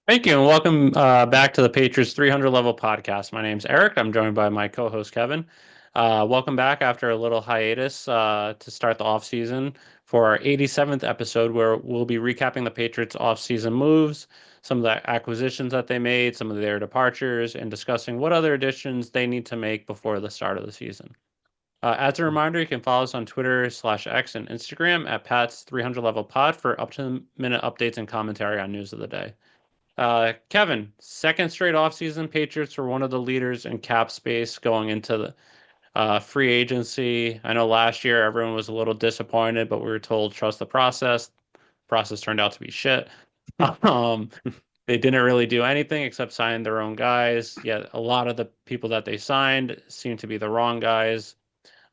Thank you, and welcome back to the Patriots 300 level podcast. My name's Eric. I'm joined by my co-host Kevin. Welcome back after a little hiatus to start the offseason for our 87th episode, where we'll be recapping the Patriots offseason moves, some of the acquisitions that they made, some of their departures, and discussing what other additions they need to make before the start of the season. As a reminder, you can follow us on Twitter/X and Instagram at Pat's 300 level pod for up-to-the-minute updates and commentary on news of the day. Kevin, second straight offseason, Patriots were one of the leaders in cap space going into the free agency. I know last year everyone was a little disappointed, but we were told trust the process. Process turned out to be shit. Um, they didn't really do anything except sign their own guys. Yet a lot of the people that they signed seemed to be the wrong guys.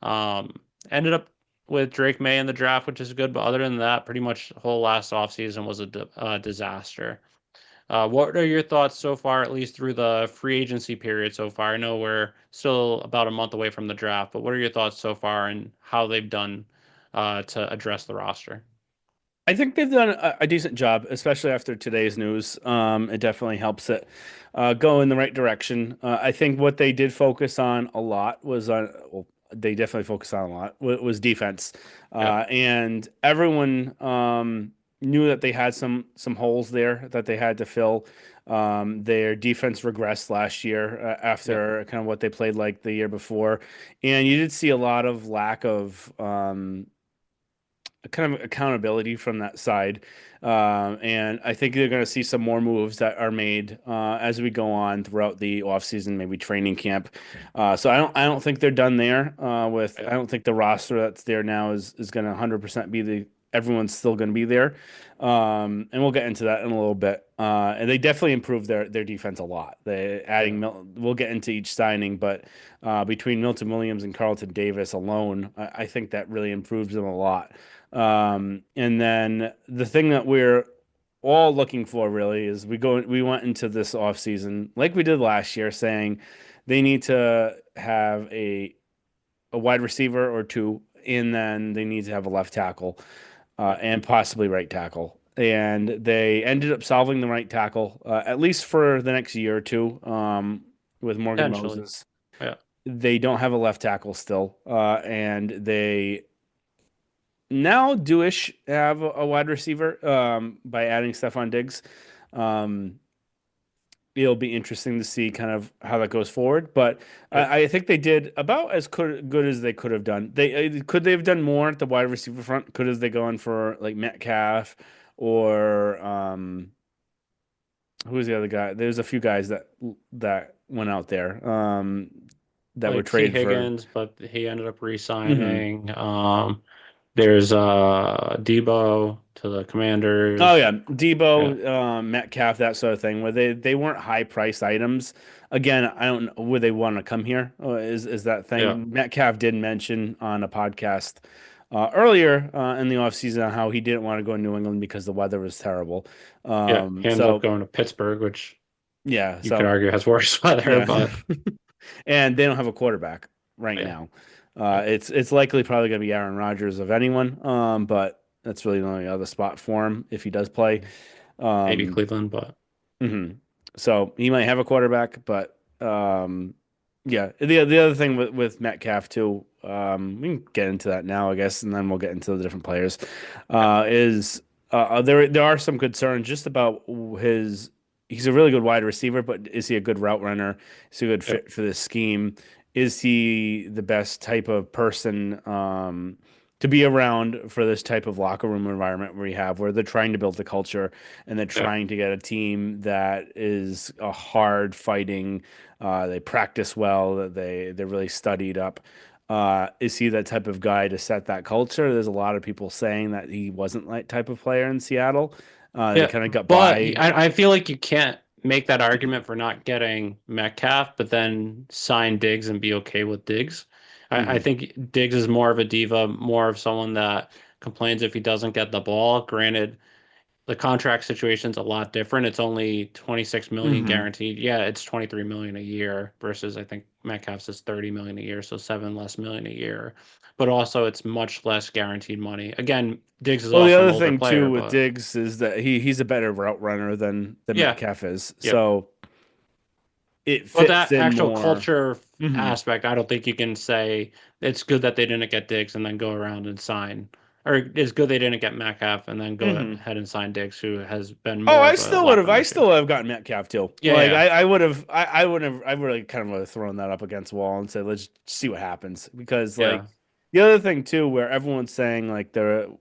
Um, Ended up with Drake May in the draft, which is good, but other than that, pretty much the whole last offseason was a disaster. What are your thoughts so far, at least through the free agency period so far? I know we're still about a month away from the draft, but what are your thoughts so far and how they've done to address the roster? I think they've done a decent job, especially after today's news. It definitely helps it go in the right direction. I think what they did focus on a lot was well, they definitely focused on a lot was defense, Yeah, and everyone knew that they had some holes there that they had to fill. Their defense regressed last year yeah, after kind of what they played like the year before, and you did see a lot of lack of kind of accountability from that side. And I think you're going to see some more moves that are made as we go on throughout the offseason, maybe training camp. So I don't think they're done there with yeah, I don't think the roster that's there now is going to 100% be the everyone's still going to be there. And we'll get into that in a little bit. And they definitely improved their defense a lot. They yeah, adding we'll get into each signing, but between Milton Williams and Carlton Davis alone, I think that really improves them a lot. And then the thing that we're all looking for really is we went into this offseason like we did last year saying they need to have a wide receiver or two, and then they need to have a left tackle yeah. and possibly right tackle. And they ended up solving the right tackle, at least for the next year or two, with Morgan Potentially. Moses. Yeah. They don't have a left tackle still, and they now do-ish have a wide receiver by adding Stefon Diggs. Um, it'll be interesting to see kind of how that goes forward. But Yeah. I think they did about as good as they could have done. They have done more at the wide receiver front. Could have they gone for like Metcalf or who was the other guy? There's a few guys that went out there that were Like T. traded for. Higgins, but he ended up Mhm. re-signing. There's Debo to the Oh Commanders. yeah, Yeah. Debo, Metcalf, that sort of thing, where they weren't high priced items. Again, I don't know would they want to come here. Is that Yeah. thing? Metcalf did mention on a podcast earlier in the offseason how he didn't want to go to New England because the weather was terrible. Yeah. He ends up So going to Pittsburgh, which yeah, you could so argue has worse weather, yeah, but and they don't have a quarterback right yeah. now. Yeah. It's likely probably going to be Aaron Rodgers of anyone, but that's really the only other spot for him if he does play. Maybe Um, Cleveland, but hmm So he might have a quarterback, but yeah. The other thing with Metcalf too, we can get into that now, I guess, and then we'll get into the different players. yeah. Is there are some concerns just about his. He's a really good wide receiver, but is he a good route runner? Is he a good Yeah. fit for this scheme? Is he the best type of person to be around for this type of locker room environment we have, where they're trying to build the culture and they're Yeah. trying to get a team that is a hard fighting. They practice well. They're really studied up. Is he that type of guy to set that culture? There's a lot of people saying that he wasn't that type of player in Seattle. They Yeah. kind of got But by. I feel like you can't make that argument for not getting Metcalf, but then sign Diggs and be okay with Diggs. I Mhm. think Diggs is more of a diva, more of someone that complains if he doesn't get the ball. Granted, the contract situation's a lot different. It's only 26 million Hmm. guaranteed. Yeah, it's 23 million a year versus I think Metcalf's is 30 million a year, so 7 less million a year. But also it's much less guaranteed money. Again, Diggs is Well, the also an other older thing too player, with but Diggs is that he's a better route runner than yeah, Metcalf is, yep. so it But fits that in actual more. culture Hmm. aspect, I don't think you can say it's good that they didn't get Diggs and then go around and sign, or it's good they didn't get Metcalf and then go Hmm. ahead and sign Diggs, who has been Oh, more of a locker room I issue. still would have gotten Metcalf too. Yeah, Like yeah, I would have, I really kind of would have thrown that up against the wall and said, let's see what happens. Because like yeah, the other thing too, where everyone's saying like the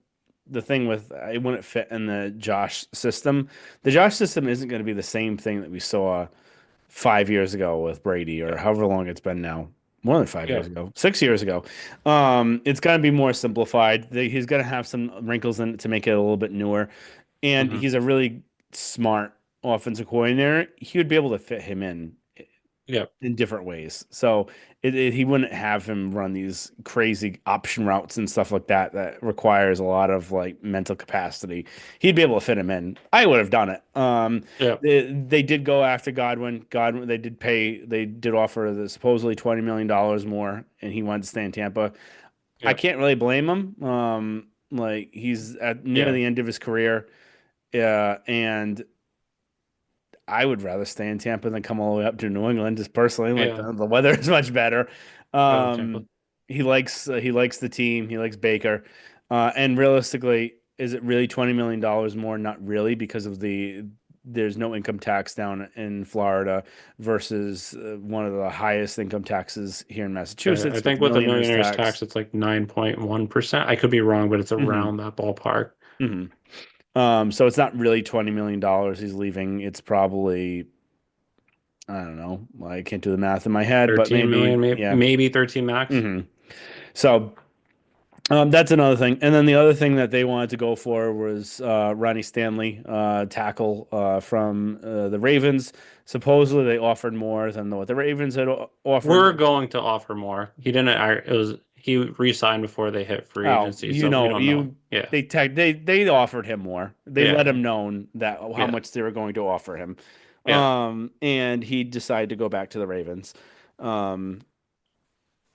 thing with it wouldn't fit in the Josh system. The Josh system isn't going to be the same thing that we saw 5 years ago with Brady or yeah, however long it's been now. More than five yeah. years ago, 6 years ago. It's going to be more simplified. He's going to have some wrinkles in it to make it a little bit newer, and Hmm. he's a really smart offensive coordinator. He would be able to fit him Yeah, in different ways. So he wouldn't have him run these crazy option routes and stuff like that that requires a lot of like mental capacity. He'd be able to fit him in. I would have done it. yeah, They did go after Godwin. Godwin, they did offer the supposedly $20 million more, and he wanted to stay in Tampa. I yeah, can't really blame him. Like he's at near yeah, the end of his career, and I would rather stay in Tampa than come all the way up to New England, just personally. Like yeah. the weather is much better. I love Tampa. Um, he likes the team. He likes Baker. And realistically, is it really $20 million more? Not really, because of there's no income tax down in Florida versus one of the highest income taxes here in I Massachusetts with think the with the millionaires millionaires tax. tax, it's like 9.1%. I could be wrong, but it's Hmm. around that ballpark. Hmm. So it's not really $20 million he's leaving. It's probably, I don't know. I can't do the math in my head, but 13 million, maybe, maybe yeah. maybe 13 max. Hmm. So that's another thing. And then the other thing that they wanted to go for was Ronnie Stanley, tackle from the Ravens. Supposedly they offered more than what the Ravens had We're offered. going to offer more. He didn't. It was he re-signed before they hit free Oh, agency, so we don't know. Yeah, they offered him more. They let yeah, him know that how yeah. much they were going to offer him. Yeah. And he decided to go back to the Ravens. Um,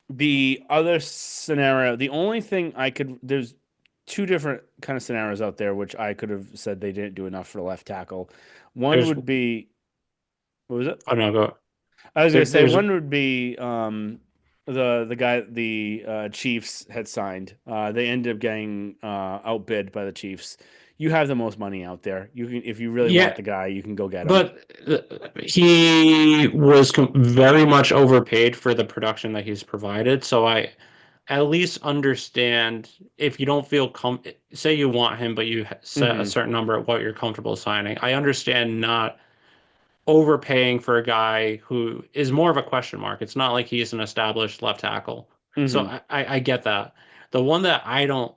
The other scenario, the only thing there's two different kind of scenarios out there which I could have said they didn't do enough for left tackle. One There's would be, what was it? oh no, go. I was gonna say There's one would be the guy the Chiefs had signed. They ended up getting outbid by the Chiefs. You have the most money out there. You can, if you really want yeah, the guy, you can go get him. but he was very much overpaid for the production that he's provided. So I at least understand if you don't feel say you want him, but you set a Hmm. certain number at what you're comfortable signing. I understand not overpaying for a guy who is more of a question mark. It's not like he's an established left tackle. So Hmm. I get that. The one that I don't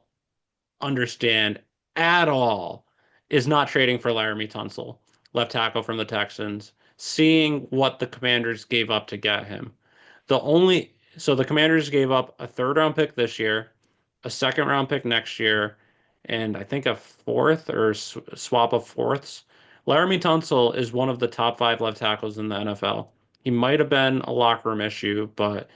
understand at all is not trading for Laramie Tunsil, left tackle from the Texans, seeing what the Commanders gave up to get him. The Commanders gave up a third round pick this year, a second round pick next year, and I think a fourth or swap of fourths. Laramie Tunsil is one of the top five left tackles in the NFL. He might have been a locker room issue, but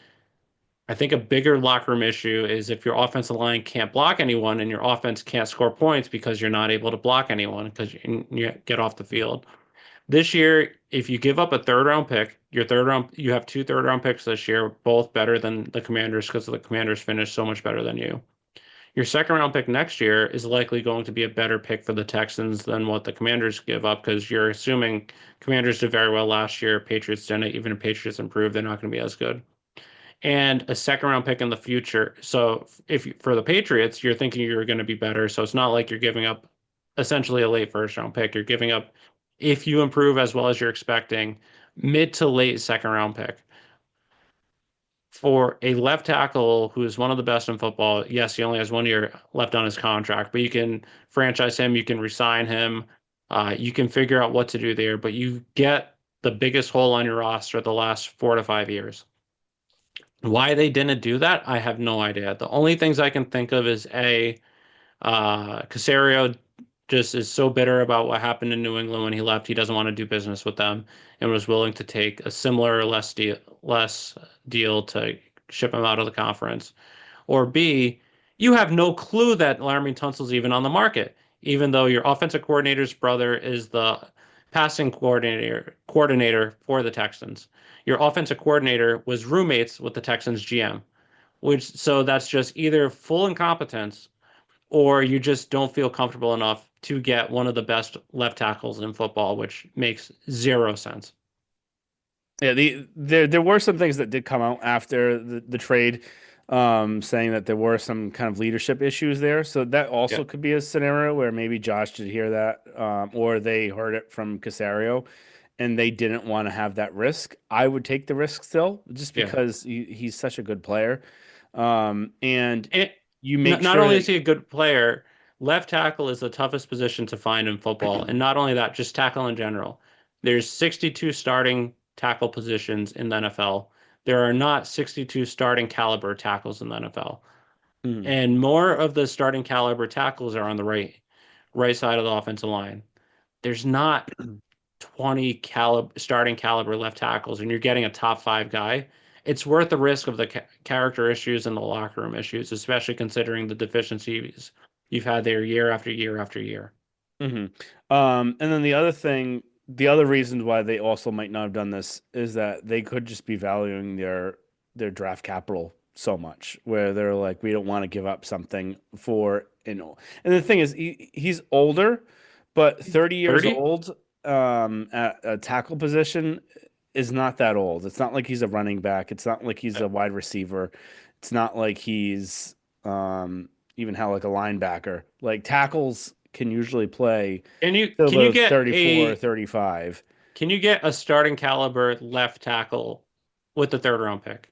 I think a bigger locker room issue is if your offensive line can't block anyone and your offense can't score points because you're not able to block anyone because you get off the field. This year, if you give up a third round pick, you have two third round picks this year, both better than the Commanders because the Commanders finished so much better than you. Your second round pick next year is likely going to be a better pick for the Texans than what the Commanders give up because you're assuming Commanders did very well last year. Patriots didn't. Even if Patriots improve, they're not going to be as good and a second round pick in the future. So if you, for the Patriots, you're thinking you're going to be better. So it's not like you're giving up essentially a late first round pick. You're giving up if you improve as well as you're expecting, mid to late second round pick. For a left tackle who is one of the best in football, yes, he only has 1 year left on his contract, but you can franchise him, you can resign him, you can figure out what to do there, but you get the biggest hole on your roster the last 4 to 5 years. Why they didn't do that, I have no idea. The only things I can think of is Casario just is so bitter about what happened in New England when he left. He doesn't want to do business with them and was willing to take a similar or less deal to ship him out of the conference. Or B, you have no clue that Laramie Tunsil's even on the market, even though your offensive coordinator's brother is the passing coordinator for the Texans. Your offensive coordinator was roommates with the Texans GM, which so that's just either full incompetence or you just don't feel comfortable enough to get one of the best left tackles in football, which makes zero sense. Yeah, there were some things that did come out after the trade, saying that there were some kind of leadership issues there. So that Yeah, also could be a scenario where maybe Josh did hear that, or they heard it from Casario, and they didn't want to have that risk. I would take the risk still, just yeah. because he's such a good player, and And you make not sure only that. is he a good player, left tackle is the toughest position to find in football. And not only that, just tackle in general. There's 62 starting tackle positions in the NFL. There are not 62 starting caliber tackles in the NFL. Mhm. And more of the starting caliber tackles are on the right side of the offensive line. There's not 20 starting caliber left tackles and you're getting a top five guy, it's worth the risk of the character issues and the locker room issues, especially considering the deficiencies you've had there year after year after year. hmm and then the other reasons why they also might not have done this is that they could just be valuing their draft capital so much, where they're like, we don't want to give up something for, you know. And the thing is, he's older, but 30 years 30? old, at a tackle position is not that old. It's not like he's a running back. It's not like he's a wide receiver. It's not like he's even how like a linebacker. Like tackles can usually play Can you till can you they're get 34 or a 35. can you get a starting caliber left tackle with the third round pick?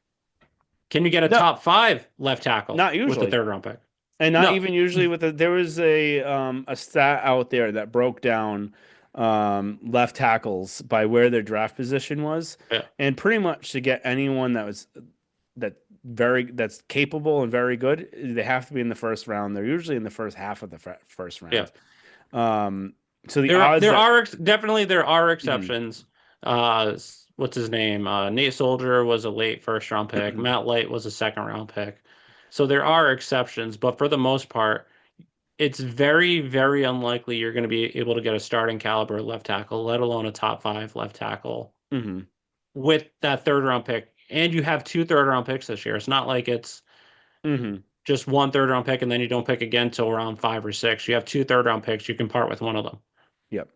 Can you get a No, top five left tackle not with the usually. third round pick? And not No. even usually with there was a stat out there that broke down left tackles by where their draft position was, Yeah. and pretty much to get anyone that's capable and very good, they have to be in the first round. They're usually in the first half of the first Yeah. round. Um, so the odds There that are definitely there are Mhm. exceptions. What's his name? Nate Soldier was a late first round pick. Matt Light was a second round pick. So there are exceptions, but for the most part, it's very, very unlikely you're going to be able to get a starting caliber left tackle, let alone a top five left tackle Mhm. with that third round pick. And you have two third round picks this year. It's not like it's Mhm. just one third round pick and then you don't pick again till round five or six. You have two third round picks. You can part with one of them. Yep.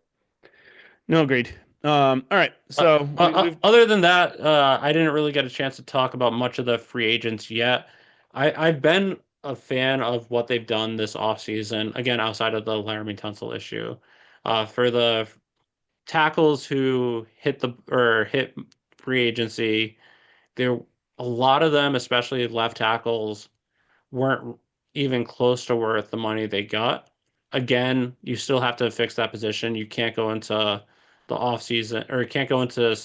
No, agreed. All right. So we've Other than that, I didn't really get a chance to talk about much of the free agents yet. I've been a fan of what they've done this offseason, again, outside of the Laramie Tunsil issue. For the tackles who hit free agency, there a lot of them, especially left tackles, weren't even close to worth the money they got. Again, you still have to fix that position. You can't go into the offseason or you can't go into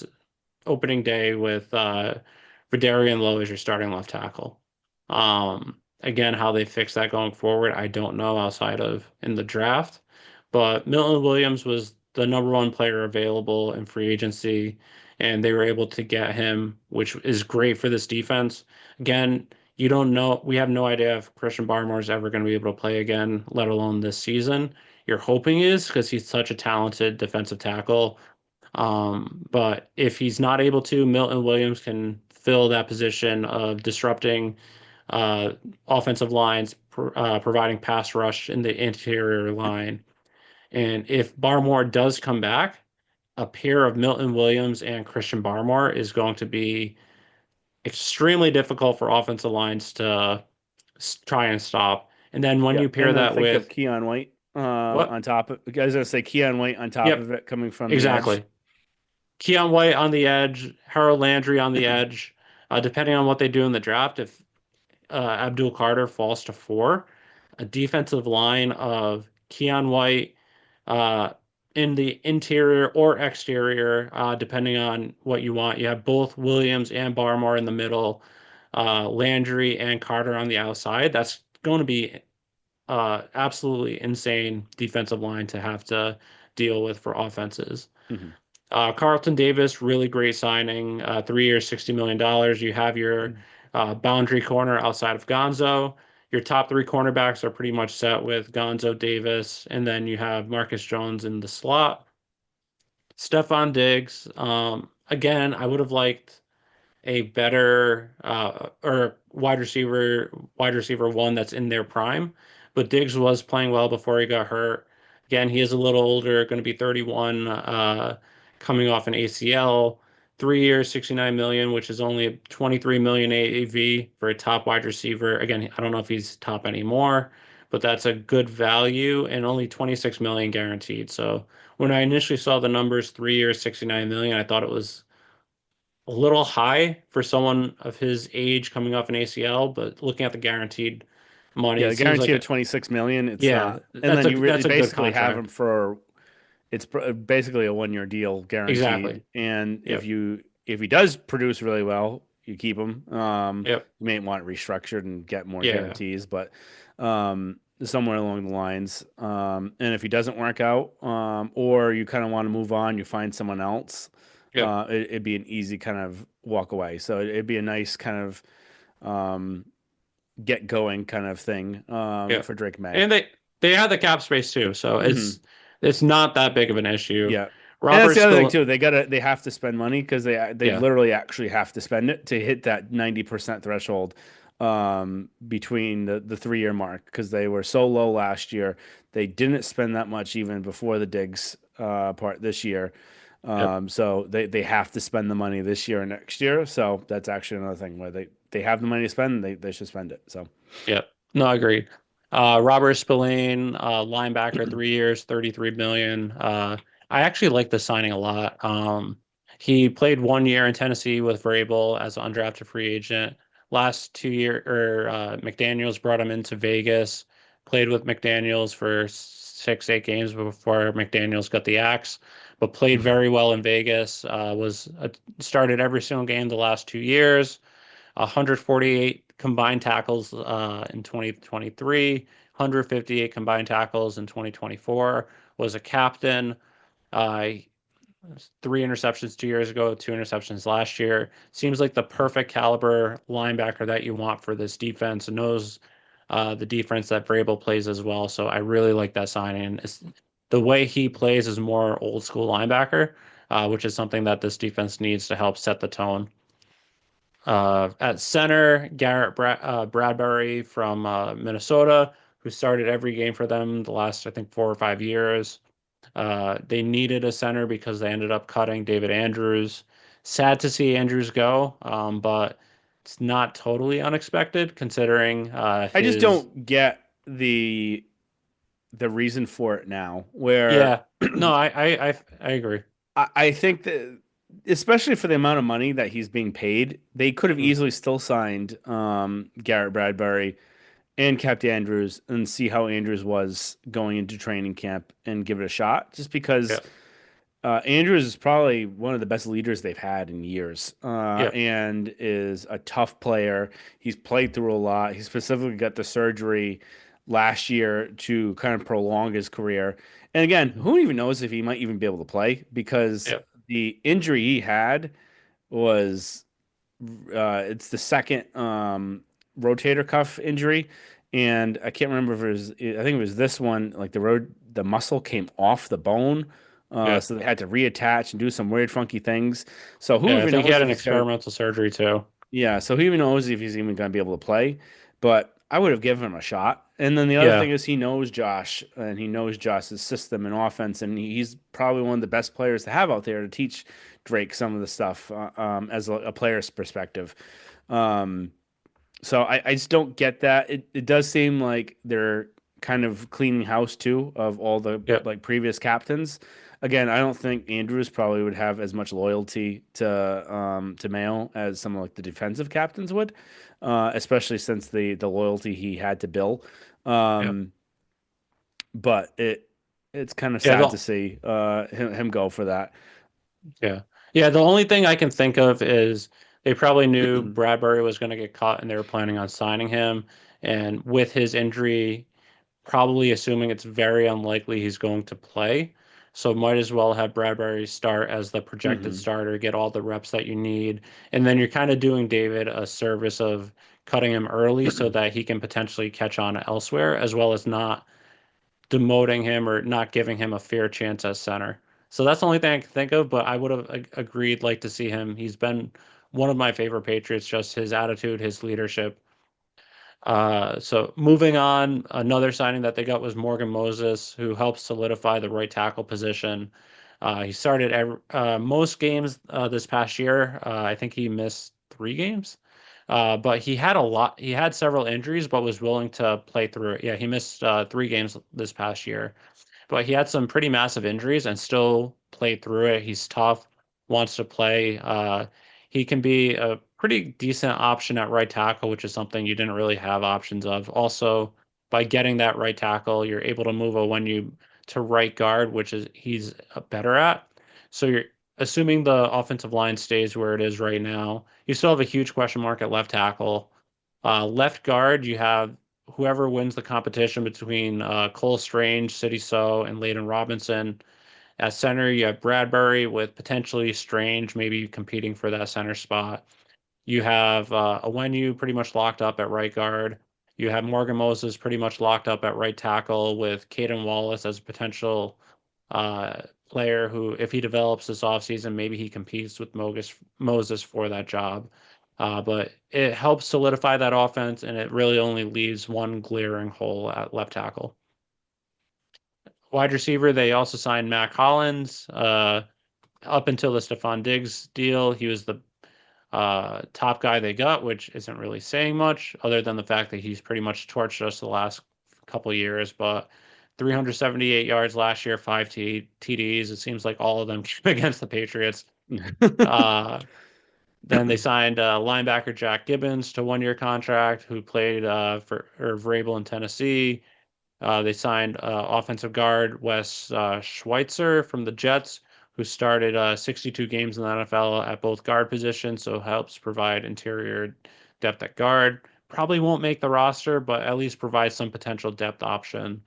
opening day with Vidarian Lowe as your starting left tackle. Again, how they fix that going forward, I don't know outside of in the draft. But Milton Williams was the number one player available in free agency, and they were able to get him, which is great for this defense. Again, you don't know, we have no idea if Christian Barmore is ever going to be able to play again, let alone this season. You're hoping is because he's such a talented defensive tackle. But if he's not able to, Milton Williams can fill that position of disrupting uh, offensive lines, providing pass rush in the interior line. And if Barmore does come back, a pair of Milton Williams and Christian Barmore is going to be extremely difficult for offensive lines to try and stop. And then when Yeah, you pair and then that think of with Keon White what? on top of. I was gonna say Keon White on top Yep, of it, coming from the edge. exactly. Keon White on the edge, Harold Landry on the edge. Depending on what they do in the draft, if Abdul Carter falls to four, a defensive line of Keon White uh, in the interior or exterior, depending on what you want. You have both Williams and Barmore in the middle, Landry and Carter on the outside. That's going to be absolutely insane defensive line to have to deal with for offenses. Hmm. Carlton Davis, really great signing. 3 years, $60 million. You have your boundary corner outside of Gonzo. Your top three cornerbacks are pretty much set with Gonzo, Davis, and then you have Marcus Jones in the slot. Stefon Diggs. Again, I would have liked a better or wide receiver one that's in their prime. But Diggs was playing well before he got hurt. Again, he is a little older, going to be 31, coming off an ACL. 3 years, 69 million, which is only 23 million AAV for a top wide receiver. Again, I don't know if he's top anymore, but that's a good value and only 26 million guaranteed. So when I initially saw the numbers, 3 years, 69 million, I thought it was a little high for someone of his age coming off an ACL, but looking at the guaranteed money, Yeah, it the seems guarantee like of 26 million, it's yeah, not. And then you really that's a good basically have him contract. for basically a 1 year deal Exactly. guaranteed. And Yep. if he does produce really well, you keep him. Yep. You may want it restructured and get more Yeah. guarantees, but somewhere along the lines. And if he doesn't work out, or you kind of want to move on, you find someone else, Yep. it'd be an easy kind of walk away. So it'd be a nice kind of um, get going kind of thing Yep. for Drake May. And they have the cap space too, so Hmm. it's not that big of an issue. Yeah. And that's Robert the other thing Spill, too. They have to spend money because they yeah. literally actually have to spend it to hit that 90% threshold between the 3 year mark because they were so low last year. They didn't spend that much even before the Diggs part this year. Yep. So they have to spend the money this year and next year. So that's actually another thing where they have the money to spend, they should spend it. So Yep. No, I agree. Robert Spillane, linebacker, 3 years, 33 million. I actually like the signing a lot. He played 1 year in Tennessee with Vrabel as an undrafted free agent. Last 2 year or McDaniels brought him into Vegas, played with McDaniels for 6, 8 games before McDaniels got the axe, but played very well in Vegas. Was started every single game the last 2 years. 148 combined tackles in 2023, 158 combined tackles in 2024, was a captain. Uh, 3 interceptions 2 years ago, 2 interceptions last year. Seems like the perfect caliber linebacker that you want for this defense and knows the defense that Vrabel plays as well. So I really like that signing. The way he plays is more old school linebacker, which is something that this defense needs to help set the tone. At center, Bradbury from Minnesota, who started every game for them the last, I think, 4 or 5 years. They needed a center because they ended up cutting David Andrews. Sad to see Andrews go, but it's not totally unexpected considering I just his. don't get the reason for it now, where Yeah, no, I agree. I think that especially for the amount of money that he's being paid, they could have Mm, easily still signed Garrett Bradbury and kept Andrews and see how Andrews was going into training camp and give it a shot. Just because yeah, Andrews is probably one of the best leaders they've had in years, yeah, and is a tough player. He's played through a lot. He specifically got the surgery last year to kind of prolong his career. And again, mhm, who even knows if he might even be able to play because yeah, the injury he had was it's the second rotator cuff injury, and I can't remember if it was. I think it was this one. Like the muscle came off the bone, yeah, so they had to reattach and do some weird, funky things. So who yeah. I even think he knows had if an he's gonna? experimental surgery too. Yeah, so who even knows if he's even gonna be able to play? But I would have given him a shot. And then the other thing Yeah, is he knows Josh, and he knows Josh's system and offense, and he's probably one of the best players to have out there to teach Drake some of the stuff as a player's perspective. Um, so I just don't get that. It does seem like they're kind of cleaning house too of all the yeah, like previous captains. Again, I don't think Andrews probably would have as much loyalty to Mayo as some of like the defensive captains would, especially since the loyalty he had to Bill. yeah, Um, but it's kind of yeah. sad to see him go for that. Yeah. Yeah, the only thing I can think of is they probably knew Bradbury was going to get caught and they were planning on signing him. And with his injury, probably assuming it's very unlikely he's going to play. So might as well have Bradbury start as the projected Hmm. starter, get all the reps that you need. And then you're kind of doing David a service of cutting him early so that he can potentially catch on elsewhere, as well as not demoting him or not giving him a fair chance as center. So that's the only thing I can think of, but I would have agreed like to see him. He's been one of my favorite Patriots, just his attitude, his leadership. So moving on, another signing that they got was Morgan Moses, who helps solidify the right tackle position. He started most games this past year. I think he missed 3 games, but he had a lot. He had several injuries, but was willing to play through it. Yeah, he missed 3 games this past year, but he had some pretty massive injuries and still played through it. He's tough, wants to play. He can be a pretty decent option at right tackle, which is something you didn't really have options of. Also, by getting that right tackle, you're able to move a when you to right guard, which is he's better at. So you're assuming the offensive line stays where it is right now. You still have a huge question mark at left tackle. Left guard, you have whoever wins the competition between Cole Strange, City So, and Layden Robinson. At center, you have Bradbury with potentially Strange, maybe competing for that center spot. You have Onwenu pretty much locked up at right guard. You have Morgan Moses pretty much locked up at right tackle with Caden Wallace as a potential player who, if he develops this offseason, maybe he competes with Moses for that job. But it helps solidify that offense, and it really only leaves one glaring hole at left tackle. Wide receiver, they also signed Mac Hollins. Up until the Stefon Diggs deal, he was the top guy they got, which isn't really saying much other than the fact that he's pretty much torched us the last couple of years. But 378 yards last year, five TDs. It seems like all of them came against the Patriots. Uh, then they signed linebacker Jack Gibbons to 1 year contract, who played for or Vrabel in Tennessee. They signed offensive guard Wes Schweitzer from the Jets, who started 62 games in the NFL at both guard positions, so helps provide interior depth at guard. Probably won't make the roster, but at least provides some potential depth option.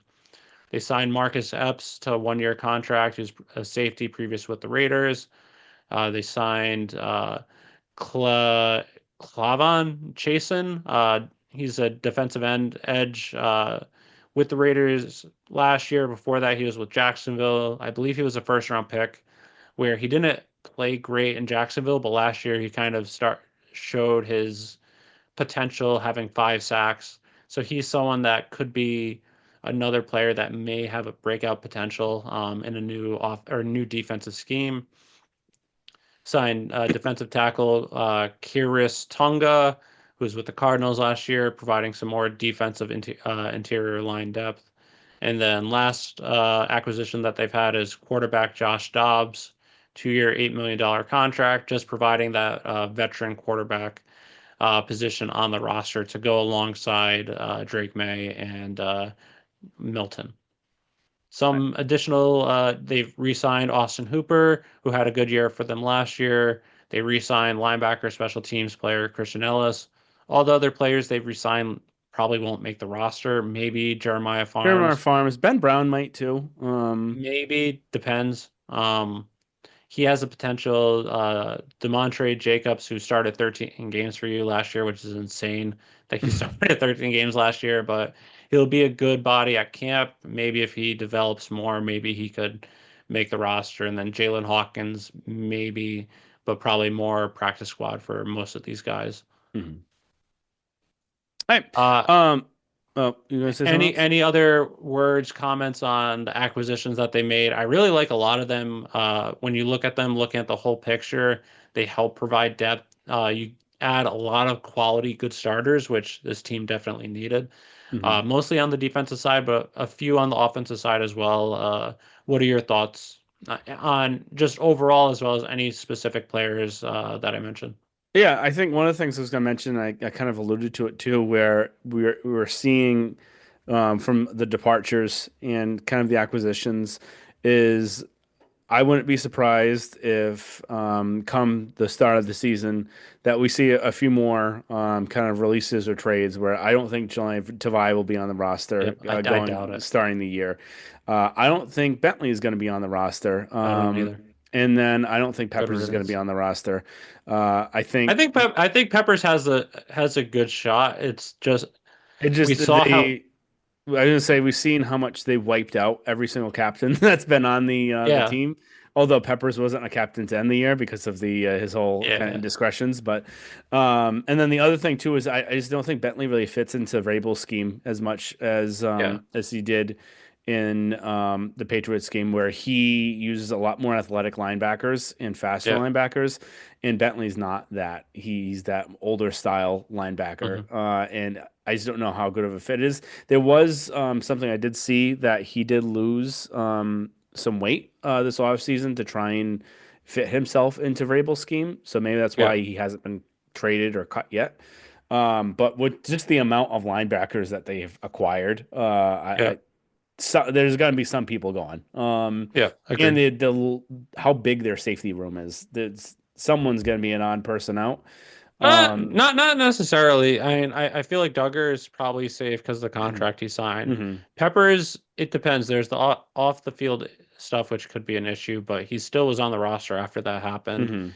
They signed Marcus Epps to a 1 year contract, who's a safety previous with the Raiders. They signed Clavon Chasen. He's a defensive end edge with the Raiders last year. Before that, he was with Jacksonville. I believe he was a first round pick where he didn't play great in Jacksonville, but last year he kind of start showed his potential having 5 sacks. So he's someone that could be another player that may have a breakout potential in a new off or new defensive scheme. Signed defensive tackle Kiris Tonga, who was with the Cardinals last year, providing some more defensive interior line depth. And then last acquisition that they've had is quarterback Josh Dobbs, 2 year, $8 million contract, just providing that veteran quarterback position on the roster to go alongside Drake May and Milton. Some additional, they've re-signed Austin Hooper, who had a good year for them last year. They re-signed linebacker, special teams player Christian Ellis. All the other players they've re-signed probably won't make the roster. Maybe Jeremiah Paramount Farms. Farms. Ben Brown might too. Maybe depends. He has a potential. Demontre Jacobs, who started 13 games for you last year, which is insane that he started 13 games last year, but he'll be a good body at camp. Maybe if he develops more, maybe he could make the roster. And then Jalen Hawkins, maybe, but probably more practice squad for most of these guys. Mhm. All right. Uh, Oh, you gonna say something Any else? any other words, comments on the acquisitions that they made? I really like a lot of them. When you look at them, looking at the whole picture, they help provide depth. You add a lot of quality, good starters, which this team definitely needed. Hmm. Mostly on the defensive side, but a few on the offensive side as well. What are your thoughts on just overall, as well as any specific players that I mentioned? Yeah, I think one of the things I was going to mention, I kind of alluded to it too, where we were seeing from the departures and kind of the acquisitions is I wouldn't be surprised if, come the start of the season, that we see a few more kind of releases or trades where I don't think Julian Tavai will be on the Yeah, roster I doubt it. starting the year. I don't think Bentley is going to be on the roster, I don't either. and then I don't think Good Peppers is going to be riddance. on the roster. I think I think Peppers has a good shot. It's just it we just saw how they I was gonna say we've seen how much they've wiped out every single captain that's been on the yeah, team. Although Peppers wasn't a captain to end the year because of the his whole kind of yeah, indiscretions, but and then the other thing too is I just don't think Bentley really fits into Vrabel's scheme as much yeah, as he did in the Patriots scheme, where he uses a lot more athletic linebackers and faster yeah. linebackers, and Bentley's not that. He's that older style linebacker, Hmm. and I just don't know how good of a fit it is. There was something I did see that he did lose some weight this offseason to try and fit himself into Vrabel's scheme. So maybe that's Yeah, why he hasn't been traded or cut yet. But with just the amount of linebackers that they've acquired, yeah, there's going to be some people gone. yeah. And Agreed. how big their safety room is. Someone's going to be an odd person out. Um, Not necessarily. I mean, I feel like Duggar is probably safe because of the contract he signed. mhm, Peppers, it depends. There's the off the field stuff, which could be an issue, but he still was on the roster after that happened. mhm,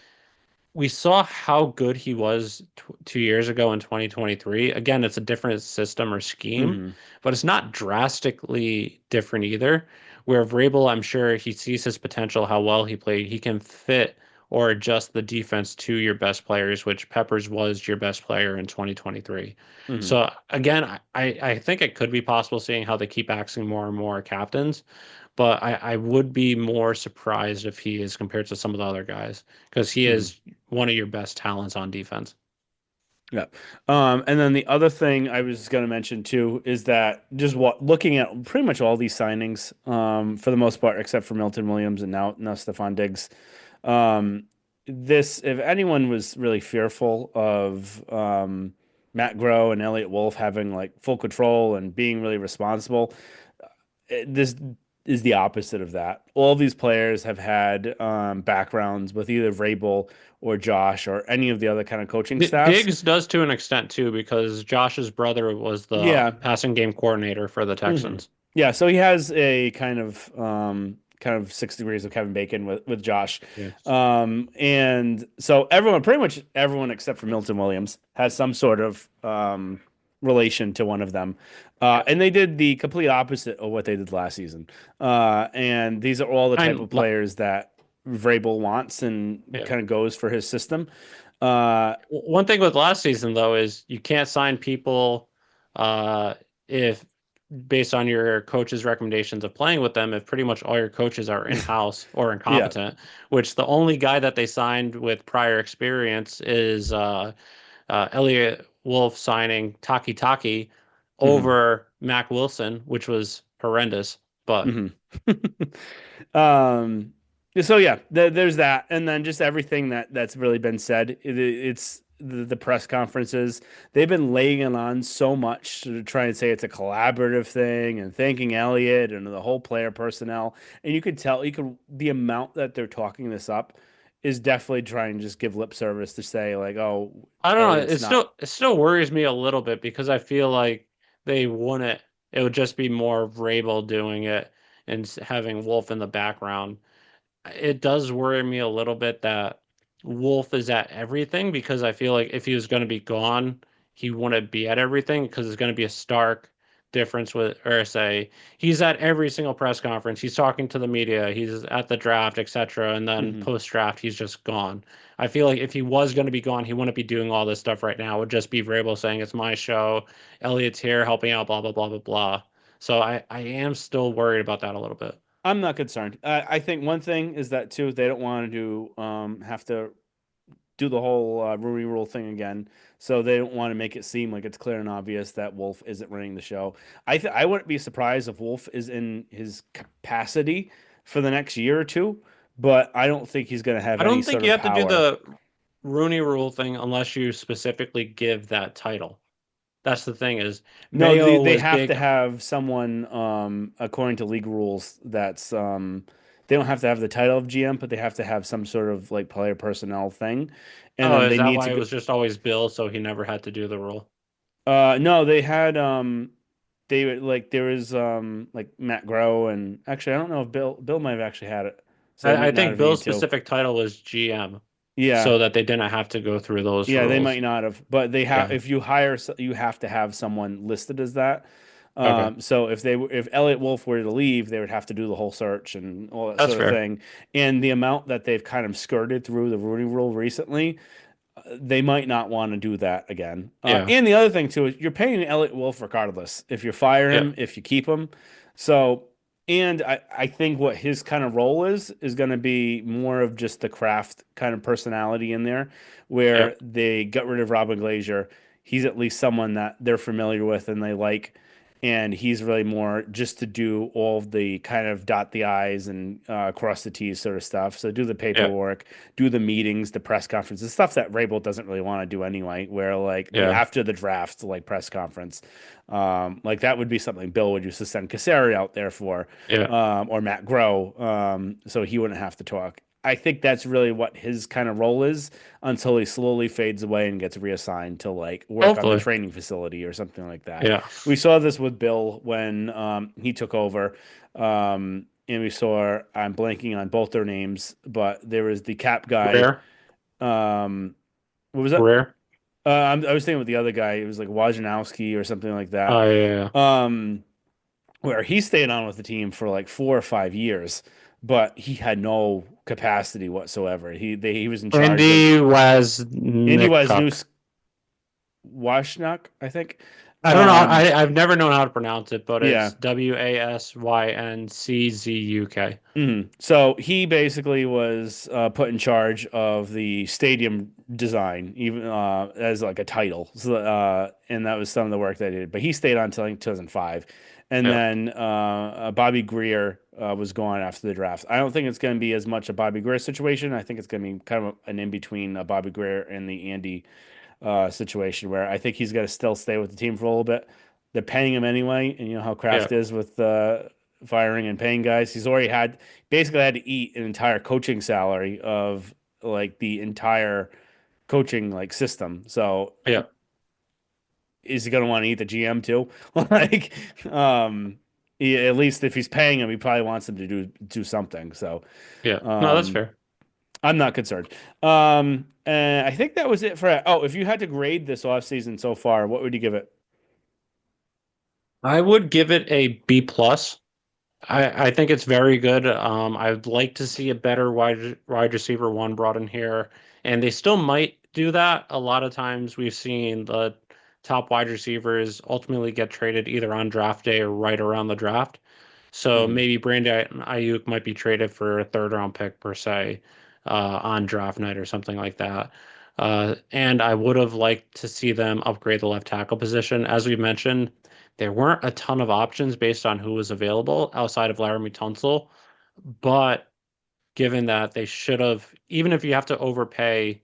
We saw how good he was 2 years ago in 2023. Again, it's a different system or scheme, mhm, but it's not drastically different either. Where Vrabel, I'm sure he sees his potential, how well he played. He can fit or adjust the defense to your best players, which Peppers was your best player in 2023. mhm, So again, I think it could be possible seeing how they keep axing more and more captains, but I would be more surprised if he is compared to some of the other guys because he mhm. is one of your best talents on defense. Yeah. And then the other thing I was going to mention too is that just looking at pretty much all these signings, for the most part, except for Milton Williams and now Stefon Diggs. Um, if anyone was really fearful of Matt Groh and Elliott Wolf having like full control and being really responsible, this is the opposite of that. All these players have had backgrounds with either Vrabel or Josh or any of the other kind of coaching staffs. Diggs does to an extent too because Josh's brother was the Yeah. passing game coordinator for the Hmm. Texans. Yeah, so he has a kind of 6 degrees of Kevin Bacon with Josh. Yes. And so pretty much everyone except for Milton Williams has some sort of relation to one of them. Yeah. And they did the complete opposite of what they did last season. And these are all the type And of players that Vrabel wants and yeah. kind of goes for his system. Uh, One thing with last season though is you can't sign people uh if based on your coach's recommendations of playing with them if pretty much all your coaches are in-house or yeah. incompetent, which the only guy that they signed with prior experience is Elliot Wolf signing Taki Taki Hmm. over Mac Wilson, which was horrendous. But Hmm. Um, so yeah, there's that, and then just everything that's really been said. It's the press conferences. They've been laying it on so much to try and say it's a collaborative thing and thanking Elliott and the whole player personnel. And you could tell, the amount that they're talking this up is definitely trying to just give lip service to say like, oh, I don't know. Elliott's not. It still worries me a little bit because I feel like they wouldn't. It would just be more of Vrabel doing it and having Wolf in the background. It does worry me a little bit that Wolf is at everything because I feel like if he was going to be gone, he wouldn't be at everything because it's going to be a stark difference with, or say, he's at every single press conference, he's talking to the media, he's at the draft, etc. And then Mhm. post draft, he's just gone. I feel like if he was going to be gone, he wouldn't be doing all this stuff right now. It would just be Vrabel saying, it's my show, Elliot's here helping out, blah, blah, blah, blah, blah. So I am still worried about that a little bit. I'm not concerned. I think one thing is that too, they don't want to have to do the whole Rooney Rule thing again. So they don't want to make it seem like it's clear and obvious that Wolf isn't running the show. I wouldn't be surprised if Wolf is in his capacity for the next year or two, but I don't think he's going to have I any don't think sort you of have to do power. the Rooney Rule thing unless you specifically give that title. That's the thing is No, Mayo they was have to big. have someone according to league rules they don't have to have the title of GM, but they have to have some sort of like player personnel thing, and Oh, then is they that need why to it go. was just always Bill, so he never had to do the role? No, they had they were like there was like Matt Groh, and actually I don't know if Bill might have actually had it, so they I might not think have needed Bill's to. specific title was GM, Yeah, so that they didn't have to go through those yeah, they might rules. not have, but they have. Yeah. If you hire, you have to have someone listed as that. Okay. So if Elliot Wolf were to leave, they would have to do the whole search and all that That's sort of fair. thing. And the amount that they've kind of skirted through the Rooney Rule recently, they might not want to do that again. Yeah. And the other thing too is you're paying Elliot Wolf regardless if you fire Yeah. him, if you keep him. So, and I think what his kind of role is going to be more of just the craft kind of personality in there, Yeah. where they got rid of Robin Glazier. He's at least someone that they're familiar with and they like, and he's really more just to do all of the kind of dot the i's and cross the t's sort of stuff. So do the Yeah. paperwork, do the meetings, the press conferences, stuff that Rabel doesn't really want to do anyway. Where like the Yeah. after the draft like press conference, like that would be something Bill would used to send Cassari out there for, Yeah. or Matt Groh, so he wouldn't have to talk. I think that's really what his kind of role is until he slowly fades away and gets reassigned to like work on the Hopefully. training facility or something like that. Yeah. We saw this with Bill when he took over. And we saw, I'm blanking on both their names, but there was the cap guy. Rare. Um, what was that? Rare. I was thinking with the other guy. It was like Wojnarowski or something like that. Oh yeah. Yeah. Um, where he stayed on with the team for like 4 or 5 years, but he had no capacity whatsoever. He was in charge of Andy Andy Waznichuk. Washnak, I think. I don't know. Um, I've never known how to pronounce it, but yeah. it's Wasynczuk. So he basically was put in charge of the stadium design, even as like a title. So, and that was some of the work they did. But he stayed on until like 2005, and Yeah. then Bobby Greer was gone after the draft. I don't think it's going to be as much a Bobby Greer situation. I think it's going to be kind of an in between Bobby Greer and the Andy situation where I think he's got to still stay with the team for a little bit. They're paying him anyway, and you know how Yeah. Kraft is with firing and paying guys. He's already had basically had to eat an entire coaching salary of like the entire coaching like system. So Yeah. is he going to want to eat the GM too? like, at least if he's paying him, he probably wants him to do something. So, Yeah. No, that's um, fair. I'm not concerned. And I think that was it for. Oh, if you had to grade this offseason so far, what would you give it? I would give it a B plus. I think it's very good. I'd like to see a better wide receiver one brought in here, and they still might do that. A lot of times we've seen the top wide receivers ultimately get traded either on draft day or right around the draft. So Hmm. maybe Brandon Ayuk might be traded for a third round pick per se on draft night or something like that. And I would have liked to see them upgrade the left tackle position. As we mentioned, there weren't a ton of options based on who was available outside of Laramie Tunsil. But given that they should have, even if you have to overpay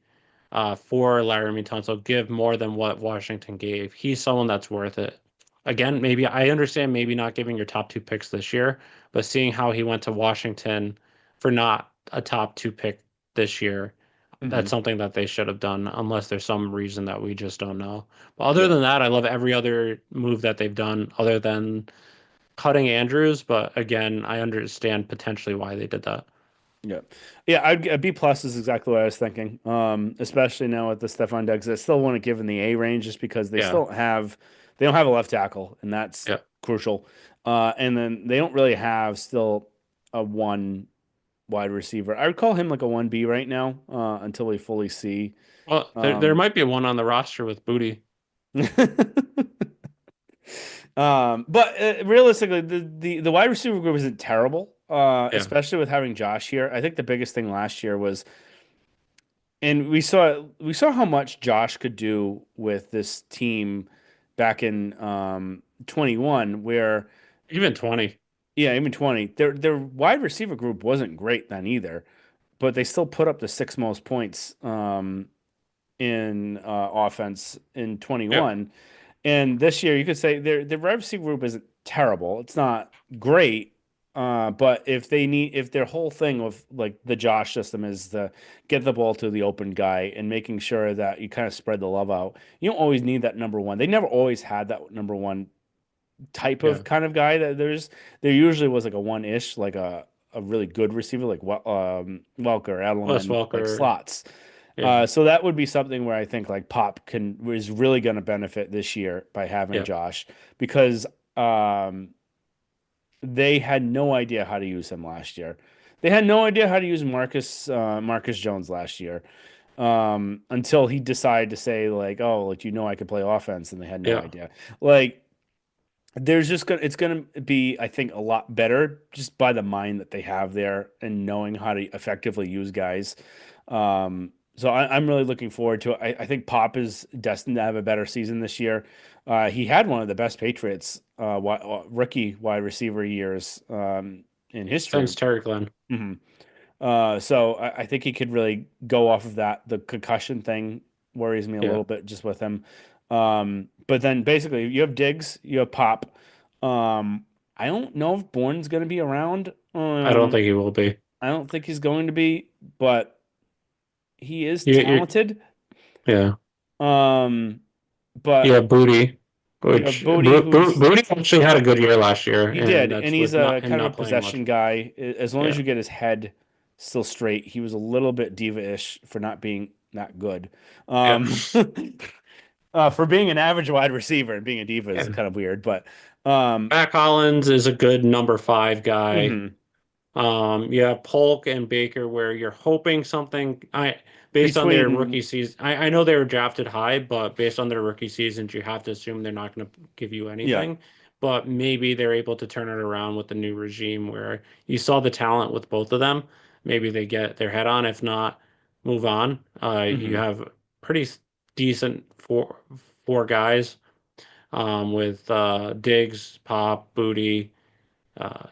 for Laramie Tunsil, give more than what Washington gave. He's someone that's worth it. Again, maybe I understand maybe not giving your top two picks this year, but seeing how he went to Washington for not a top two pick this year, Hmm. that's something that they should have done, unless there's some reason that we just don't know. But other Yeah. than that, I love every other move that they've done, other than cutting Andrews. But again, I understand potentially why they did that. Yeah. Yeah. A B plus is exactly what I was thinking. Especially now with the Stefon Diggs, I still want to give in the A range just because Yeah, they don't have a left tackle, and that's yeah. crucial. And then they don't really have still a one wide receiver. I would call him like a 1B right now, until we fully see. Well, there Um, might be one on the roster with Booty. but realistically, the wide receiver group isn't terrible, Yeah, especially with having Josh here. I think the biggest thing last year was, and we saw how much Josh could do with this team back in 21, where even 20. yeah, even 20, their wide receiver group wasn't great then either, but they still put up the six most points in offense in Yeah, 21. And this year, you could say their wide receiver group isn't terrible. It's not great, But if their whole thing with like the Josh system is to get the ball to the open guy and making sure that you kind of spread the love out, you don't always need that number one. They never always had that number one type Yeah. of kind of guy. There usually was like a one ish, like a really good receiver like Welker, Wes Edelman, like Welker. slots. Yeah. So that would be something where I think like Pop can is really going to benefit this year by having Yeah. Josh because um, they had no idea how to use him last year. They had no idea how to use Marcus Jones last year until he decided to say like, oh, like I could play offense, and they had no Yeah. idea. Like there's just gonna it's gonna be I think a lot better just by the mind that they have there and knowing how to effectively use guys. So I'm really looking forward to it. I think Pop is destined to have a better season this year. He had one of the best Patriots rookie wide receiver years in history. Thanks, Terry Glenn. hmm so I think he could really go off of that. The concussion thing worries me a Yeah. little bit just with him. But then basically you have Diggs, you have Pop. I don't know if Bourne's going to be around. I don't think he will be. I don't think he's going to be, but he is You talented. yeah. Um, You but have Booty, you have which Bodie, who's Booty actually had a good year last year, he and did, that's and he's with a not him kind of a not playing much. possession guy. As long as Yeah. you get his head still straight, he was a little bit diva-ish for not being that good. Yeah. Um, for being an average wide receiver and being a diva is Yeah. kind of weird, but um, Matt Collins is a good number five guy. mhm. You have Polk and Baker where you're hoping something based on their rookie Between season. I know they were drafted high, but based on their rookie seasons, you have to assume they're not going to give you yeah, anything. But maybe they're able to turn it around with the new regime where you saw the talent with both of them. Maybe they get their head on. If not, move on. You hmm have pretty decent four guys with Diggs, Pop, Booty, uh,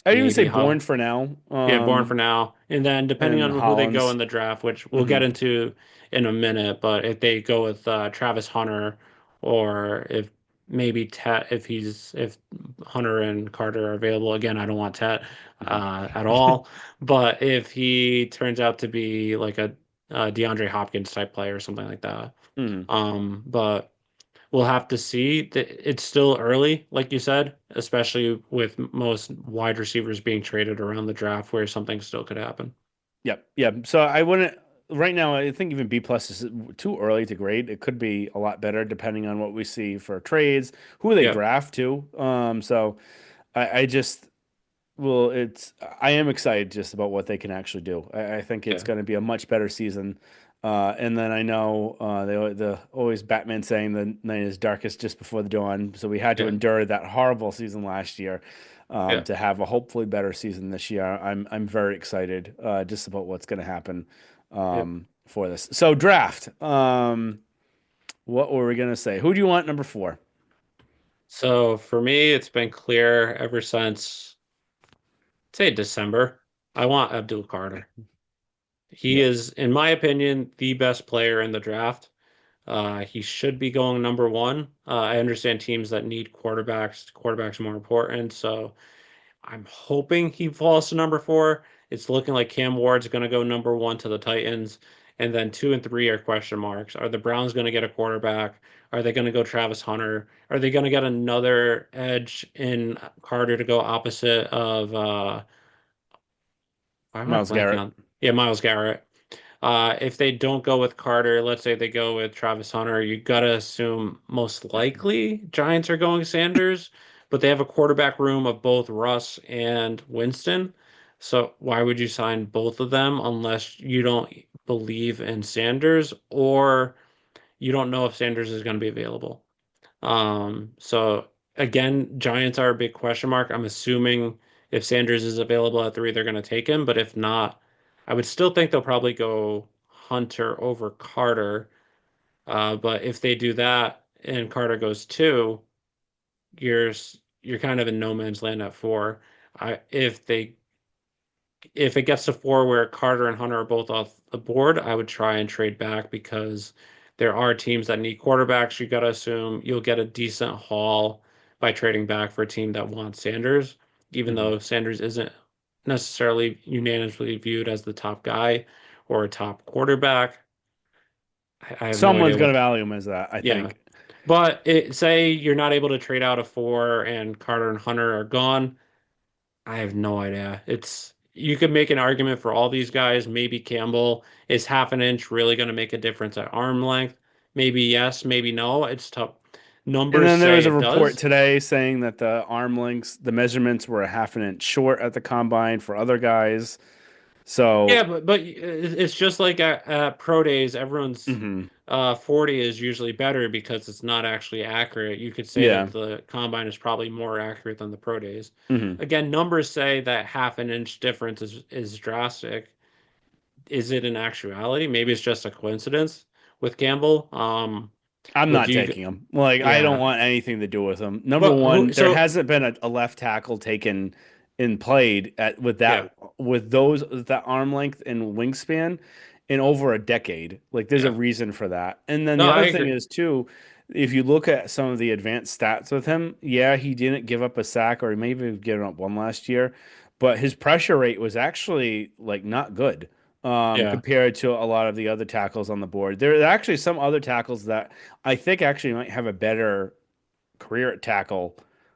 I'd even say maybe Born Holland. for now. Yeah, Born for now. And then depending And on who they go Hollins. in the draft, which we'll hmm get into in a minute, but if they go with Travis Hunter or if maybe Tet if Hunter and Carter are available again, I don't want Tet hmm at all. But if he turns out to be like a DeAndre Hopkins type player or something like that. hmm But we'll have to see. It's still early, like you said, especially with most wide receivers being traded around the draft where something still could happen. Yep. Yep. So I wouldn't right now. I think even B plus is too early to grade. It could be a lot better depending on what we see for trades, who they Yeah, draft to. So I just well, I am excited just about what they can actually do. I think it's yeah, going to be a much better season. And then I know the always Batman saying the night is darkest just before the dawn. So we had to yeah, endure that horrible season last year yeah, to have a hopefully better season this year. I'm very excited just about what's going to happen yeah. for this. So draft. What were we going to say? Who do you want number four? So for me, it's been clear ever since, say, December. I want Abdul Carter. He Yep. is, in my opinion, the best player in the draft. He should be going number one. I understand teams that need quarterbacks. Quarterbacks are more important. So I'm hoping he falls to number four. It's looking like Cam Ward's going to go number one to the Titans. And then two and three are question marks. Are the Browns going to get a quarterback? Are they going to go Travis Hunter? Are they going to get another edge in Carter to go opposite of why am I Miles blanking Garrett. on? Yeah, Miles Garrett. If they don't go with Carter, let's say they go with Travis Hunter, you gotta assume most likely Giants are going Sanders, but they have a quarterback room of both Russ and Winston. So why would you sign both of them unless you don't believe in Sanders or you don't know if Sanders is going to be available? So again, Giants are a big question mark. I'm assuming if Sanders is available at three, they're going to take him. But if not, I would still think they'll probably go Hunter over Carter. But if they do that and Carter goes two, you're you're kind of in no man's land at four. If it gets to four where Carter and Hunter are both off the board, I would try and trade back because there are teams that need quarterbacks. You got to assume you'll get a decent haul by trading back for a team that wants Sanders. even Hmm. though Sanders isn't necessarily unanimously viewed as the top guy or a top quarterback. I have no Someone's idea going to what. value him as that, I Yeah, think. but say you're not able to trade out a four and Carter and Hunter are gone. I have no idea. It's you could make an argument for all these guys. Maybe Campbell is half an inch really going to make a difference at arm length. Maybe yes, maybe no. It's tough. And Numbers then there say was a it report does. today saying that the arm lengths, the measurements were a half an inch short at the combine for other guys. Yeah, So, but it's just like at pro days, everyone's mhm. 40 is usually better because it's not actually accurate. You could say that Yeah. the combine is probably more accurate than the pro days. Hmm. Again, numbers say that half an inch difference is drastic. Is it in actuality? Maybe it's just a coincidence with Campbell. I'm But not do you? taking him. Like, I don't Yeah. want anything to do with him. Number But who? one, there So hasn't been a left tackle taken and played at yeah, with those that arm length and wingspan in over a decade. Like, there's a yeah. reason for that. And then No, the I other thing agree. is too, if you look at some of the advanced stats with him, yeah, he didn't give up a sack, or he maybe have given up one last year, but his pressure rate was actually like not good. Yeah, Compared to a lot of the other tackles on the board. There are actually some other tackles that I think actually might have a better career at tackle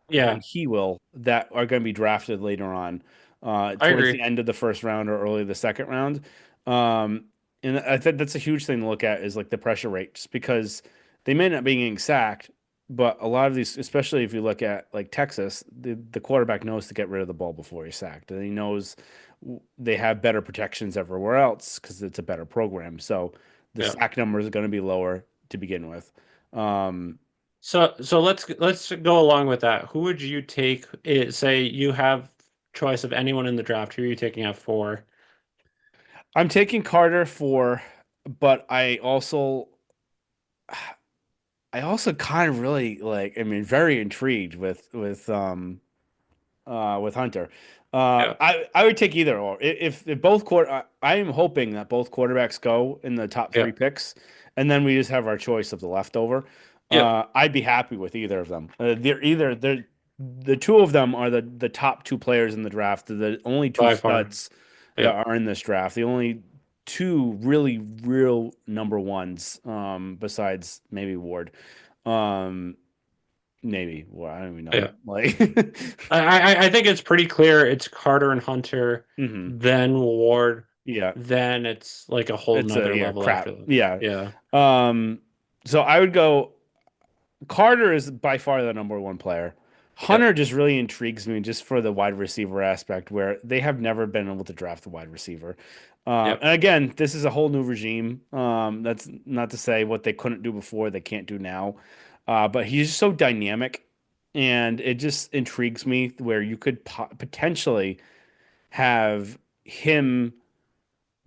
than yeah. he will that are going to be drafted later on, I towards the agree. end of the first round or early the second round. Um, and I think that's a huge thing to look at is like the pressure rate, just because they may not be getting sacked, but a lot of these, especially if you look at like Texas, the quarterback knows to get rid of the ball before he's sacked, and he knows they have better protections everywhere else because it's a better program. So the Yeah. sack numbers are going to be lower to begin with. Um, So let's go along with that. Who would you take? Say you have choice of anyone in the draft. Who are you taking at four? I'm taking Carter for, but I also kind of really like, I mean, very intrigued with Hunter. Yeah, I would take either or. If both I am hoping that both quarterbacks go in the top yeah, three picks, and then we just have our choice of the leftover. yeah. I'd be happy with either of them. They're the two of them are the top two players in the draft. They're the only two By far. studs Yeah, that are in this draft. The only two really real number ones, besides maybe Ward. Um, maybe. Well, I don't even know. yeah. Like, I think it's pretty clear. It's Carter and Hunter, hmm. then Ward, Yeah. then it's like a whole It's a nother yeah, level after crap. that. Yeah. Yeah, Um, so I would go Carter is by far the number one player. yeah, Hunter just really intrigues me just for the wide receiver aspect where they have never been able to draft a wide receiver. yeah. And again, this is a whole new regime. That's not to say what they couldn't do before, they can't do now. But he's just so dynamic and it just intrigues me where you could potentially have him,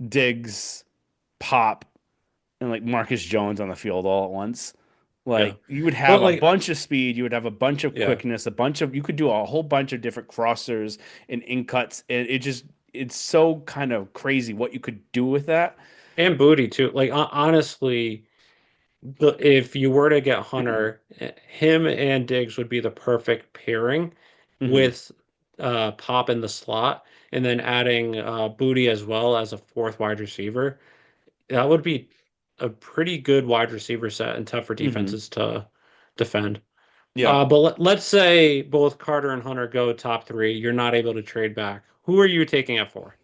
Diggs, Pop, and like Marcus Jones on the field all at once. Yeah. Like you would Well, have a like, bunch of speed, you would have a bunch of yeah, quickness, you could do a whole bunch of different crossers and in cuts. And it's so kind of crazy what you could do with that. and Booty too. Like, honestly, if you were to get Hmm. Hunter, him and Diggs would be the perfect pairing Hmm. with Pop in the slot, and then adding Booty as well as a fourth wide receiver. That would be a pretty good wide receiver set and tough for Hmm. defenses to defend. Yeah, But let's say both Carter and Hunter go top three. You're not able to trade back. Who are you taking it for?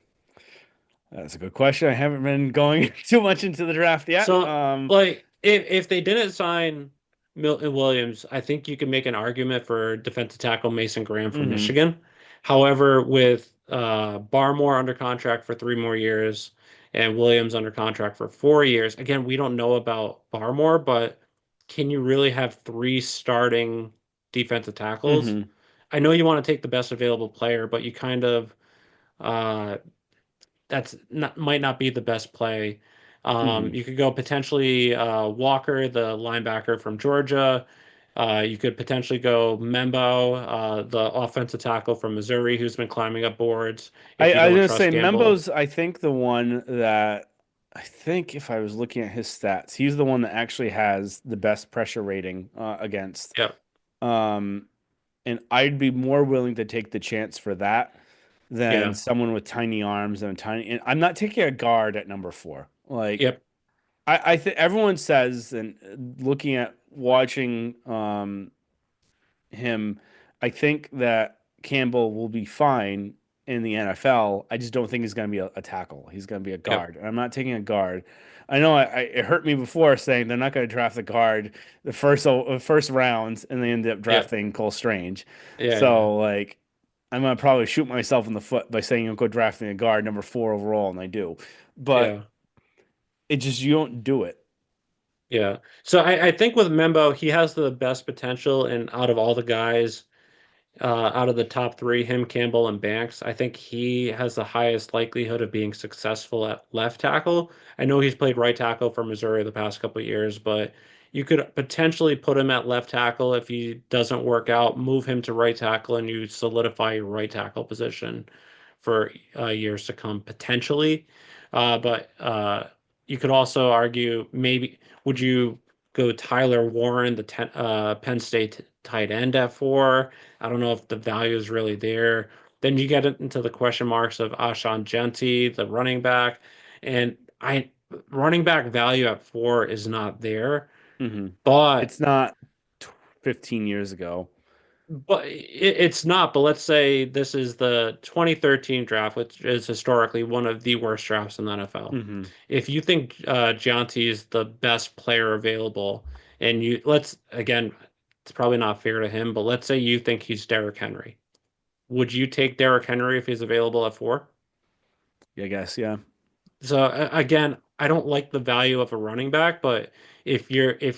that's a good question. I haven't been going too much into the draft yet. So, like, if they didn't sign Milton Williams, I think you could make an argument for defensive tackle Mason Graham from Hmm. Michigan. However, with Barmore under contract for 3 more years and Williams under contract for 4 years, again, we don't know about Barmore, but can you really have three starting defensive tackles? Hmm. I know you want to take the best available player, but you kind of uh, that's not might not be the best play. Hmm. You could go potentially Walker, the linebacker from Georgia. You could potentially go Membo, the offensive tackle from Missouri, who's been climbing up boards. If you I was don't gonna trust say Gamble, Membo's, I think the one that I think if I was looking at his stats, he's the one that actually has the best pressure rating against. yeah, Um, and I'd be more willing to take the chance for that than Yeah. someone with tiny arms and tiny. And I'm not taking a guard at number four. Like Yep. I think everyone says, and looking at watching him, I think that Campbell will be fine in the NFL. I just don't think he's going to be a tackle. He's going to be a Yep. guard. And I'm not taking a guard. I know it hurt me before saying they're not going to draft the guard the first rounds, and they ended up Yep. drafting Cole Strange. Yeah. Yeah. So like, I'm gonna probably shoot myself in the foot by saying I'm go drafting a guard number four overall, and I do. But Yeah. it just you don't do it. Yeah. So I think with Membo, he has the best potential, and out of all the guys, out of the top three, him, Campbell, and Banks, I think he has the highest likelihood of being successful at left tackle. I know he's played right tackle for Missouri the past couple of years, but you could potentially put him at left tackle if he doesn't work out, move him to right tackle, and you solidify your right tackle position for years to come, potentially. But you could also argue maybe would you go Tyler Warren, the Penn State tight end at four? I don't know if the value is really there. Then you get into the question marks of Ashan Genti, the running back, and I running back value at four is not there. Hmm. But It's not 15 years ago. it's not. But let's say this is the 2013 draft, which is historically one of the worst drafts in the NFL. Hmm. If you think Gianti is the best player available, and you let's again, it's probably not fair to him, but let's say you think he's Derrick Henry. Would you take Derrick Henry if he's available at four? I guess, yeah. So again, I don't like the value of a running back, but if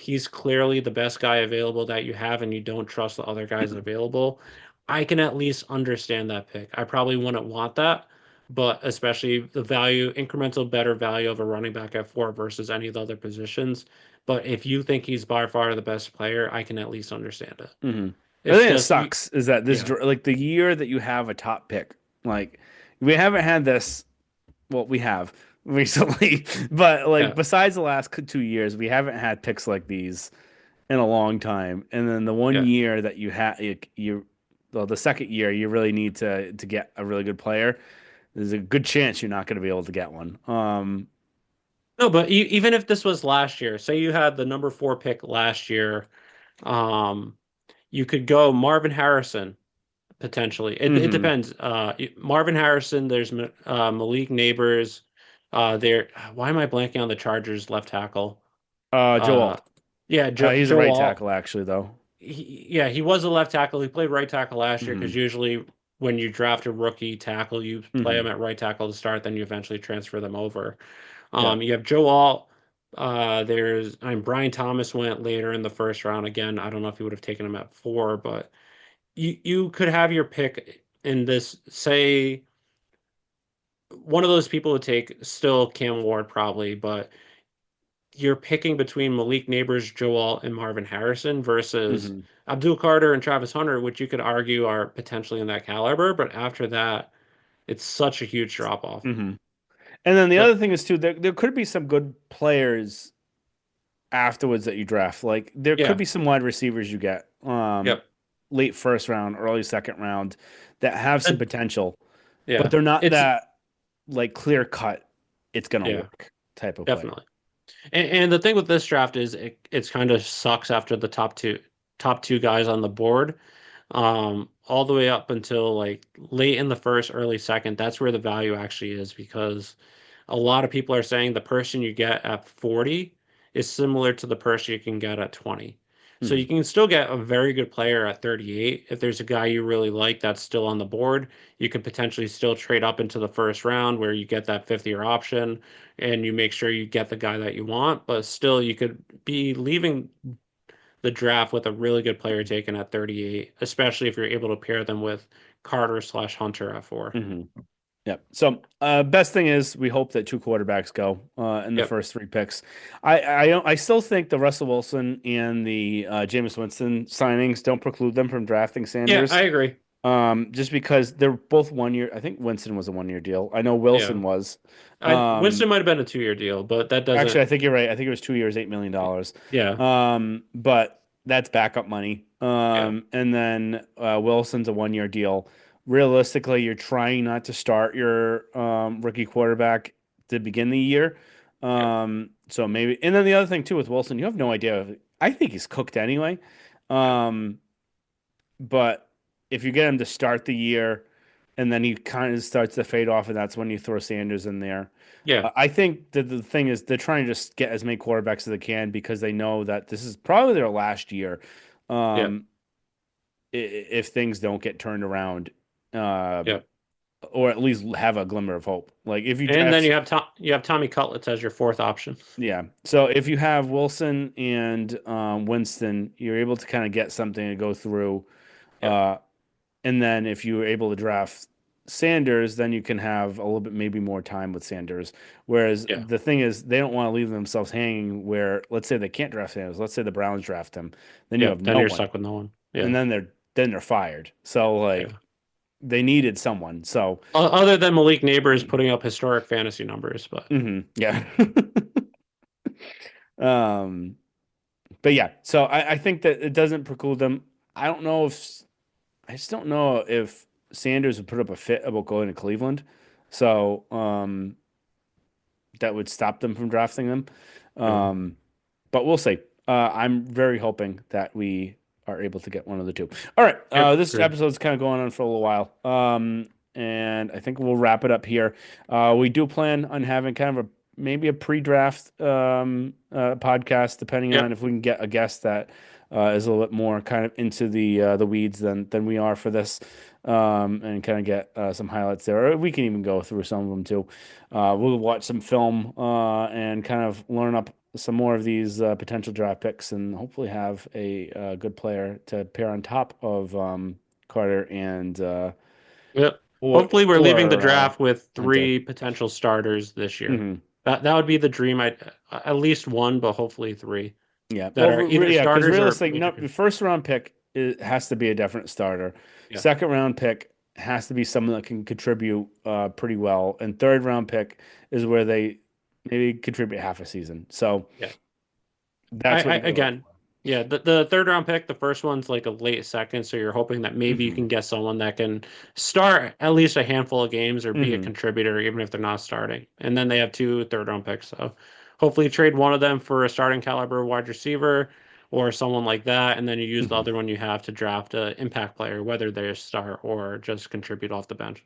he's clearly the best guy available that you have and you don't trust the other guys available, I can at least understand that pick. I probably wouldn't want that, but especially the value, incremental better value of a running back at four versus any of the other positions. But if you think he's by far the best player, I can at least understand it. Hmm. I It's think it just you, sucks is that yeah, like the year that you have a top pick, like we haven't had this. Well, we have recently, but like yeah, besides the last 2 years, we haven't had picks like these in a long time. And then the one yeah. year that well, the second year you really need to get a really good player. There's a good chance you're not going to be able to get one. No, but even if this was last year, say you had the number four pick last year, um, you could go Marvin Harrison potentially. It Hmm. depends. Marvin Harrison. There's Malik Neighbors. There. Why am I blanking on the Chargers left tackle? Joel. Uh, yeah, He's a Joe right Alt. tackle actually, though. Yeah, he was a left tackle. He played right tackle last year because Hmm. usually when you draft a rookie tackle, you play Hmm. him at right tackle to start, then you eventually transfer them over. Yeah. You have Joe Alt. Brian Thomas went later in the first round. Again, I don't know if you would have taken him at four, but you could have your pick in this. Say one of those people would take still Cam Ward probably, but you're picking between Malik Neighbors, Joe Alt, and Marvin Harrison versus Hmm. Abdul Carter and Travis Hunter, which you could argue are potentially in that caliber. But after that, it's such a huge drop off. Hmm. And then the So other thing is too, there could be some good players afterwards that you draft. Like there could yeah, be some wide receivers you get yep. late first round, early second round that have some And potential, but yeah, they're not it's that like clear cut. It's gonna yeah, work type of player. definitely. And the thing with this draft is it's kind of sucks after the top two guys on the board, all the way up until like late in the first, early second. That's where the value actually is because a lot of people are saying the person you get at 40 is similar to the person you can get at 20. So Hmm. you can still get a very good player at 38. If there's a guy you really like that's still on the board, you can potentially still trade up into the first round where you get that 50-year option and you make sure you get the guy that you want. But still, you could be leaving the draft with a really good player taken at 38, especially if you're able to pair them with Carter slash Hunter at four. Hmm. Yep. So, best thing is we hope that two quarterbacks go in the Yep. first three picks. I still think the Russell Wilson and the Jameis Winston signings don't preclude them from drafting Yeah, Sanders. I agree. Just because they're both 1 year. I think Winston was a 1 year deal. I know Yeah. Wilson was. Winston Um, might have been a 2-year deal, but that Actually, doesn't. I think you're right. I think it was 2 years, $8 million. Yeah. But that's backup money. Yeah. And then Wilson's a 1 year deal. Realistically, you're trying not to start your rookie quarterback to begin the year. Yeah. So maybe, and then the other thing too with Wilson, you have no idea. I think he's cooked anyway. Yeah. Um, but if you get him to start the year and then he kind of starts to fade off, and that's when you throw Sanders in there. Yeah. I think that the thing is they're trying to just get as many quarterbacks as they can because they know that this is probably their last year. Yeah. Um, if things don't get turned around, uh, Yeah. or at least have a glimmer of hope. Like if you And then draft, you have Tommy Cutlets as your fourth option. yeah. So if you have Wilson and Winston, you're able to kind of get something to go through. Yeah. Uh, And then if you were able to draft Sanders, then you can have a little bit maybe more time with Sanders. Whereas Yeah. the thing is, they don't want to leave themselves hanging where, let's say they can't draft Sanders. Let's say the Browns draft him, then you Yeah. have Then no you're one, stuck with no one. and Yeah. then they're fired. So like Yeah. they needed someone. So Other than Malik Neighbors putting up historic fantasy numbers, but yeah. um, but yeah, so I think that it doesn't preclude them. I don't know if I just don't know if Sanders would put up a fit about going to Cleveland. So that would stop them from drafting them. yeah. Um, but we'll see. I'm very hoping that we are able to get one of the two. All right. Yep. This Agreed. episode's kind of going on for a little while. And I think we'll wrap it up here. We do plan on having kind of a maybe a pre-draft podcast, depending on Yep. if we can get a guest that is a little bit more kind of into the weeds than we are for this, and kind of get some highlights there. Or we can even go through some of them too. We'll watch some film and kind of learn up some more of these potential draft picks, and hopefully have a good player to pair on top of Carter and Yep. or Hopefully, we're leaving the or draft with Hunter. three potential starters this year. Hmm. That would be the dream. I at least one, but hopefully three Yeah. that Well, are either yeah, because starters or realistically, major. no, the first round pick has to be a definite starter. Yeah. Second round pick has to be someone that can contribute pretty well, and third round pick is where they maybe contribute half a season. So Yeah. that's what you got to look Again, yeah, the third round pick, the first one's like a late second, so you're hoping that for. maybe you Hmm. can get someone that can start at least a handful of games or be a Hmm. contributor, even if they're not starting. And then they have two third round picks, so hopefully trade one of them for a starting caliber wide receiver or someone like that, and then you use the Hmm. other one you have to draft a impact player, whether they're a star or just contribute off the bench.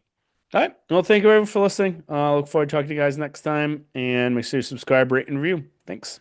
All right. Well, thank you everyone for listening. Look forward to talking to you guys next time, and make sure you subscribe, rate, and review. Thanks.